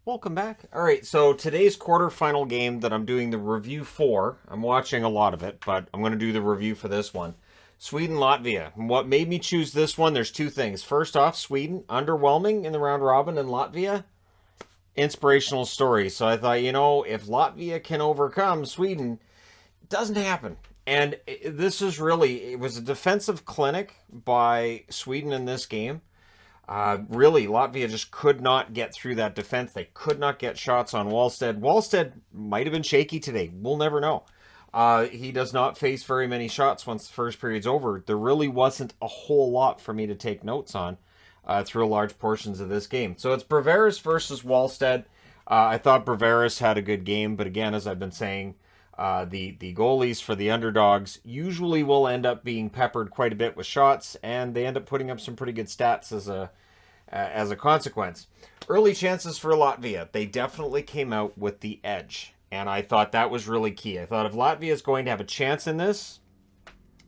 Welcome back. All right, so today's quarterfinal game that I'm doing the review for, I'm watching a lot of it, but I'm going to do the review for this one. Sweden, Latvia. And what made me choose this one, there's two things. First off, Sweden, underwhelming in the round robin, and Latvia, inspirational story. So I thought, if Latvia can overcome Sweden, it doesn't happen. And this is really, it was a defensive clinic by Sweden in this game. Really, Latvia just could not get through that defense. They could not get shots on Wallstead. Wallstead might have been shaky today. We'll never know. He does not face very many shots once the first period's over. There really wasn't a whole lot for me to take notes on through large portions of this game. So it's Breveris versus Wallstead. I thought Breveris had a good game, but again, as I've been saying, the goalies for the underdogs usually will end up being peppered quite a bit with shots, and they end up putting up some pretty good stats as a consequence. Early chances for Latvia, they definitely came out with the edge, and I thought that was really key. I thought if Latvia is going to have a chance in this,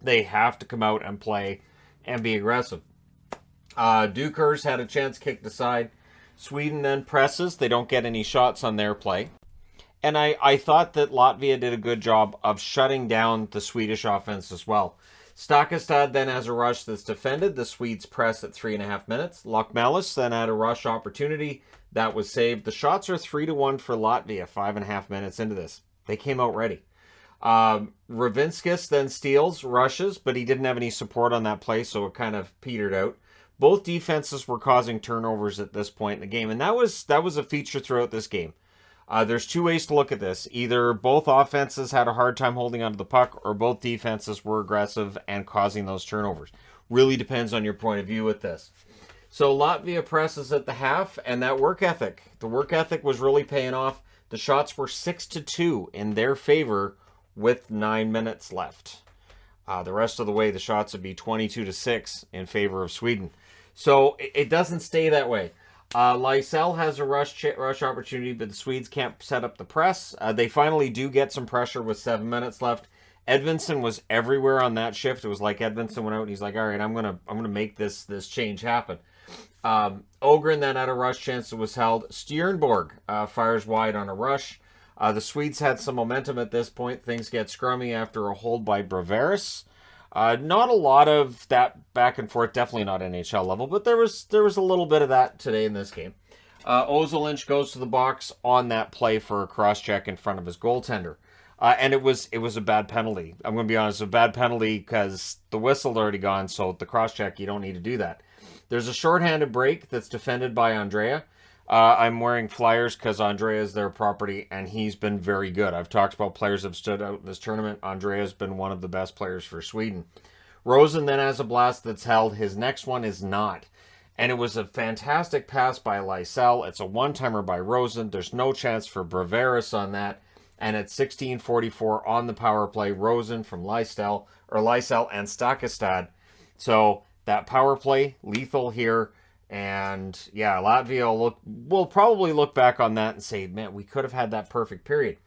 they have to come out and play and be aggressive. Dukers had a chance kicked aside. Sweden then presses. They don't get any shots on their play. And I thought that Latvia did a good job of shutting down the Swedish offense as well. Stakastad then has a rush that's defended. The Swedes press at 3.5 minutes. Lokmalis then had a rush opportunity that was saved. The shots are 3-1 for Latvia 5.5 minutes into this. They came out ready. Ravinskis then steals, rushes, but he didn't have any support on that play, so it kind of petered out. Both defenses were causing turnovers at this point in the game, and that was a feature throughout this game. There's two ways to look at this. Either both offenses had a hard time holding onto the puck, or both defenses were aggressive and causing those turnovers. Really depends on your point of view with this. So Latvia presses at the half, and that work ethic. The work ethic was really paying off. The shots were 6-2 in their favor with 9 minutes left. The rest of the way, the shots would be 22-6 in favor of Sweden. So it doesn't stay that way. Lysell has a rush opportunity, but the Swedes can't set up the press. They finally do get some pressure with 7 minutes left. Edvinsson was everywhere on that shift. It was like Edvinsson went out and he's like, all right, I'm gonna make this change happen. Ogren then had a rush chance that was held. Stjernborg fires wide on a rush. The Swedes had some momentum at this point. Things get scrummy after a hold by Breveris. Not a lot of that back and forth, definitely not NHL level, but there was a little bit of that today in this game. Ozolinsh goes to the box on that play for a cross-check in front of his goaltender. And it was a bad penalty. I'm going to be honest, a bad penalty because the whistle's already gone, so the cross-check, you don't need to do that. There's a shorthanded break that's defended by Andrea. I'm wearing Flyers because Andrea is their property, and he's been very good. I've talked about players that have stood out in this tournament. Andrea's been one of the best players for Sweden. Rosen then has a blast that's held. His next one is not. And it was a fantastic pass by Lysell. It's a one-timer by Rosen. There's no chance for Breveris on that. And at 16:44 on the power play, Rosen from Lysell and Stakastad. So that power play, lethal here. And yeah, Latvia will probably look back on that and say, man, we could have had that perfect period.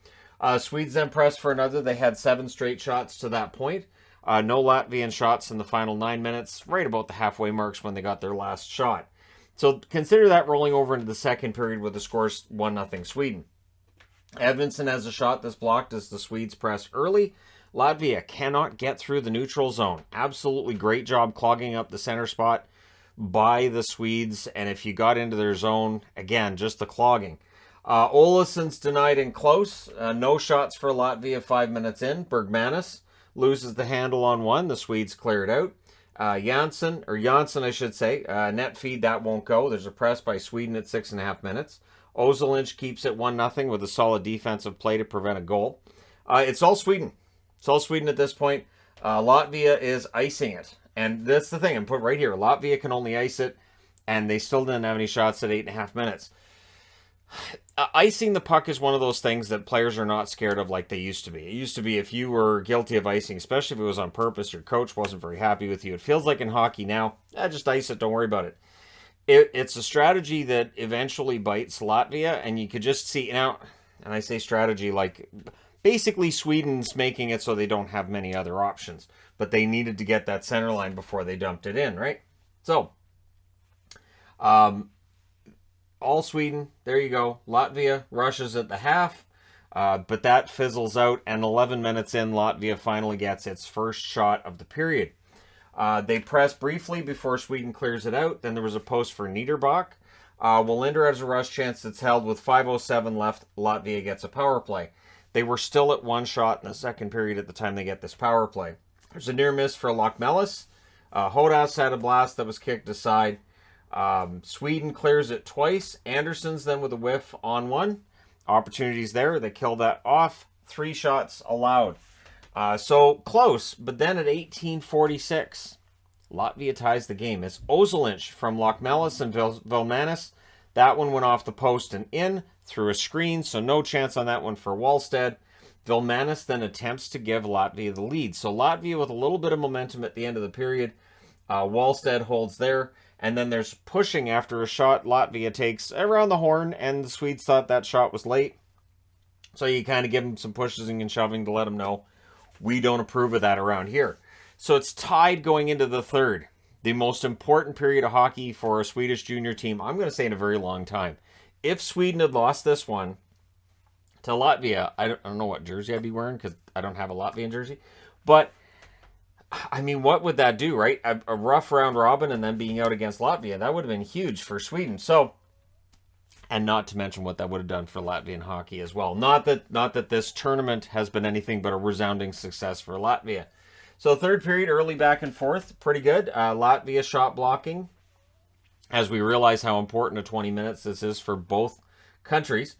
Swedes then pressed for another. They had 7 straight shots to that point. No Latvian shots in the final 9 minutes, right about the halfway marks when they got their last shot. So consider that rolling over into the second period with the scores 1-0 Sweden. Edvinsson has a shot that's blocked as the Swedes press early. Latvia cannot get through the neutral zone. Absolutely great job clogging up the center spot by the Swedes, and if you got into their zone, again, just the clogging. Olason's denied in close. No shots for Latvia 5 minutes in. Bergmanis loses the handle on one. The Swedes clear it out. Janssen, I should say, net feed, that won't go. There's a press by Sweden at 6.5 minutes. Ozolinsh keeps it 1-0 with a solid defensive play to prevent a goal. It's all Sweden. It's all Sweden at this point. Latvia is icing it. And that's the thing, I'm put right here. Latvia can only ice it, and they still didn't have any shots at 8.5 minutes. Icing the puck is one of those things that players are not scared of like they used to be. It used to be if you were guilty of icing, especially if it was on purpose, your coach wasn't very happy with you. It feels like in hockey now, just ice it, don't worry about it. It's a strategy that eventually bites Latvia, and you could just see now, and I say strategy like basically Sweden's making it so they don't have many other options, but they needed to get that center line before they dumped it in, right? So, all Sweden. There you go. Latvia rushes at the half, but that fizzles out, and 11 minutes in, Latvia finally gets its first shot of the period. They press briefly before Sweden clears it out. Then there was a post for Niederbach. Wallinder has a rush chance that's held with 5:07 left. Latvia gets a power play. They were still at one shot in the second period at the time they get this power play. There's a near miss for Lockmelis. Hodas had a blast that was kicked aside. Sweden clears it twice. Anderson's then with a whiff on one. Opportunities there. They kill that off. 3 shots allowed. So close, but then at 18:46, Latvia ties the game. It's Ozelinch from Lockmelis and Vilmanis. That one went off the post and in through a screen, so no chance on that one for Wallstead. Vilmanis then attempts to give Latvia the lead. So Latvia with a little bit of momentum at the end of the period. Wallstead holds there, and then there's pushing after a shot Latvia takes around the horn, and the Swedes thought that shot was late. So you kind of give them some pushing and shoving to let them know we don't approve of that around here. So it's tied going into the third. The most important period of hockey for a Swedish junior team, I'm going to say, in a very long time. If Sweden had lost this one to Latvia, I don't know what jersey I'd be wearing because I don't have a Latvian jersey. But, I mean, what would that do, right? A rough round robin and then being out against Latvia, that would have been huge for Sweden. So, and not to mention what that would have done for Latvian hockey as well. Not that this tournament has been anything but a resounding success for Latvia. So third period, early back and forth, pretty good. Latvia shot blocking, as we realize how important a 20 minutes this is for both countries.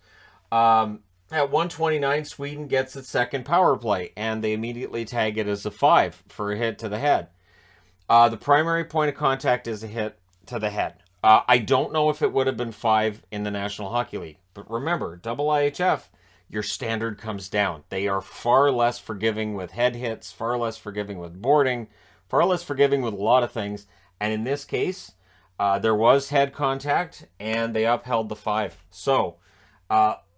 At 1:29, Sweden gets its second power play, and they immediately tag it as a 5 for a hit to the head. The primary point of contact is a hit to the head. I don't know if it would have been 5 in the National Hockey League, but remember, IIHF, your standard comes down. They are far less forgiving with head hits, far less forgiving with boarding, far less forgiving with a lot of things. And in this case, there was head contact, and they upheld the 5. So,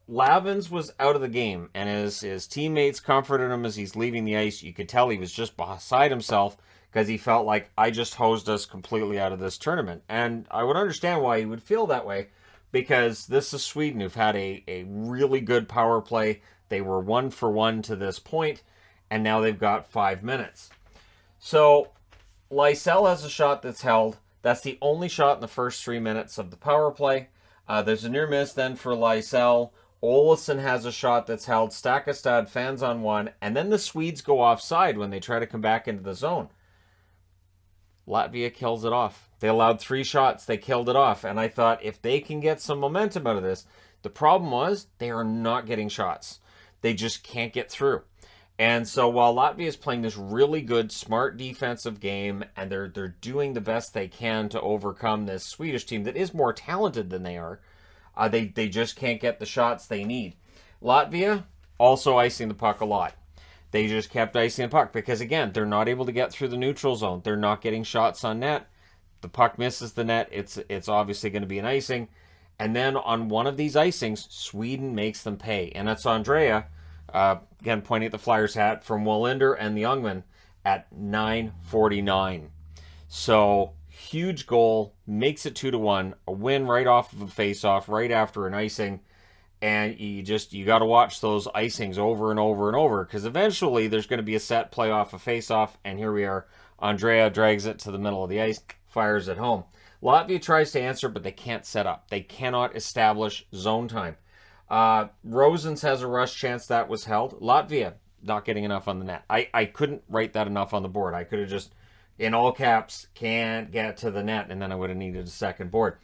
Lavins was out of the game, and his teammates comforted him as he's leaving the ice. You could tell he was just beside himself because he felt like, I just hosed us completely out of this tournament. And I would understand why he would feel that way, because this is Sweden, who've had a really good power play. They were 1 for 1 to this point, and now they've got 5 minutes. So, Lysell has a shot that's held. That's the only shot in the first 3 minutes of the power play. There's a near miss then for Lysell. Olsson has a shot that's held. Stakastad fans on one, and then the Swedes go offside when they try to come back into the zone. Latvia kills it off. They allowed 3 shots. They killed it off. And I thought, if they can get some momentum out of this, the problem was they are not getting shots. They just can't get through. And so while Latvia is playing this really good, smart defensive game, and they're doing the best they can to overcome this Swedish team that is more talented than they are, they just can't get the shots they need. Latvia also icing the puck a lot. They just kept icing the puck because, again, they're not able to get through the neutral zone. They're not getting shots on net. The puck misses the net. It's obviously going to be an icing. And then on one of these icings, Sweden makes them pay. And that's Andrea, again, pointing at the Flyers hat, from Wallinder and the Youngman at 9:49. So, huge goal, makes it 2-1, a win right off of a face-off, right after an icing. And you got to watch those icings over and over and over, because eventually there's going to be a set play off a face-off, and here we are. Andrea drags it to the middle of the ice, fires it home. Latvia tries to answer, but they can't set up. They cannot establish zone time. Rosens has a rush chance that was held. Latvia not getting enough on the net. I couldn't write that enough on the board. I could have just, in all caps, can't get to the net, and then I would have needed a second board.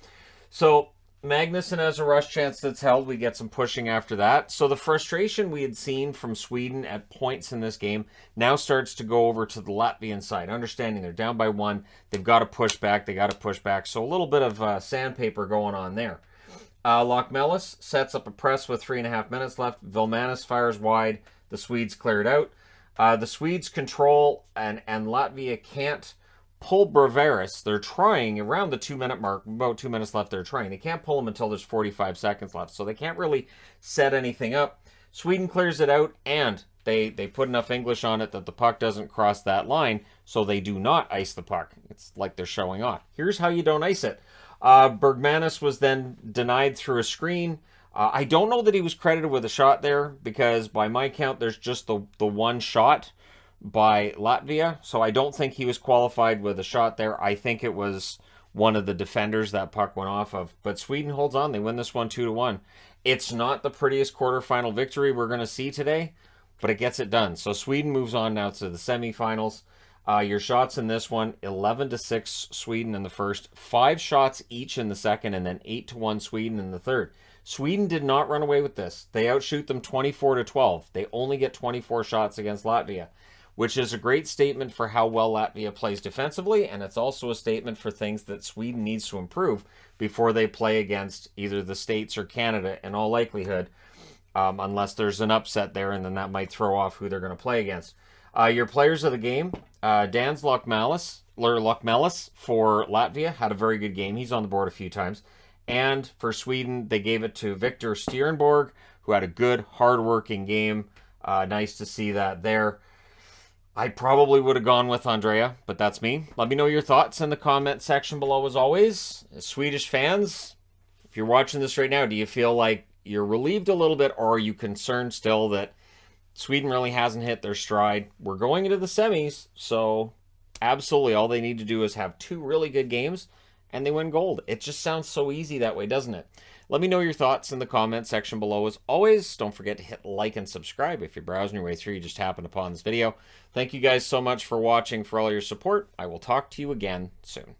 So Magnuson has a rush chance that's held. We get some pushing after that. So the frustration we had seen from Sweden at points in this game now starts to go over to the Latvian side. Understanding they're down by 1. They've got to push back. So a little bit of sandpaper going on there. Lockmelis sets up a press with 3.5 minutes left. Vilmanis fires wide. The Swedes clear it out. The Swedes control, and Latvia can't pull Braveris. They're trying around the 2-minute mark, about 2 minutes left. They're trying. They can't pull them until there's 45 seconds left, so they can't really set anything up. Sweden clears it out, and they put enough English on it that the puck doesn't cross that line, so they do not ice the puck. It's like they're showing off. Here's how you don't ice it. Bergmanis was then denied through a screen. I don't know that he was credited with a shot there because by my count, there's just the one shot by Latvia. So I don't think he was qualified with a shot there. I think it was one of the defenders that puck went off of. But Sweden holds on. They win this one 2-1. It's not the prettiest quarterfinal victory we're going to see today, but it gets it done. So Sweden moves on now to the semifinals. Your shots in this one, 11-6 Sweden in the first, 5 shots each in the second, and then 8-1 Sweden in the third. Sweden did not run away with this. They outshoot them 24-12. They only get 24 shots against Latvia, which is a great statement for how well Latvia plays defensively, and it's also a statement for things that Sweden needs to improve before they play against either the States or Canada in all likelihood, unless there's an upset there, and then that might throw off who they're going to play against. Your players of the game, Dan's Luckmelis for Latvia had a very good game. He's on the board a few times. And for Sweden, they gave it to Victor Stierenborg, who had a good, hard-working game. Nice to see that there. I probably would have gone with Andrea, but that's me. Let me know your thoughts in the comment section below as always. As Swedish fans, if you're watching this right now, do you feel like you're relieved a little bit, or are you concerned still that Sweden really hasn't hit their stride? We're going into the semis, so absolutely all they need to do is have 2 really good games, and they win gold. It just sounds so easy that way, doesn't it? Let me know your thoughts in the comment section below. As always, don't forget to hit like and subscribe if you're browsing your way through, you just happened upon this video. Thank you guys so much for watching, for all your support. I will talk to you again soon.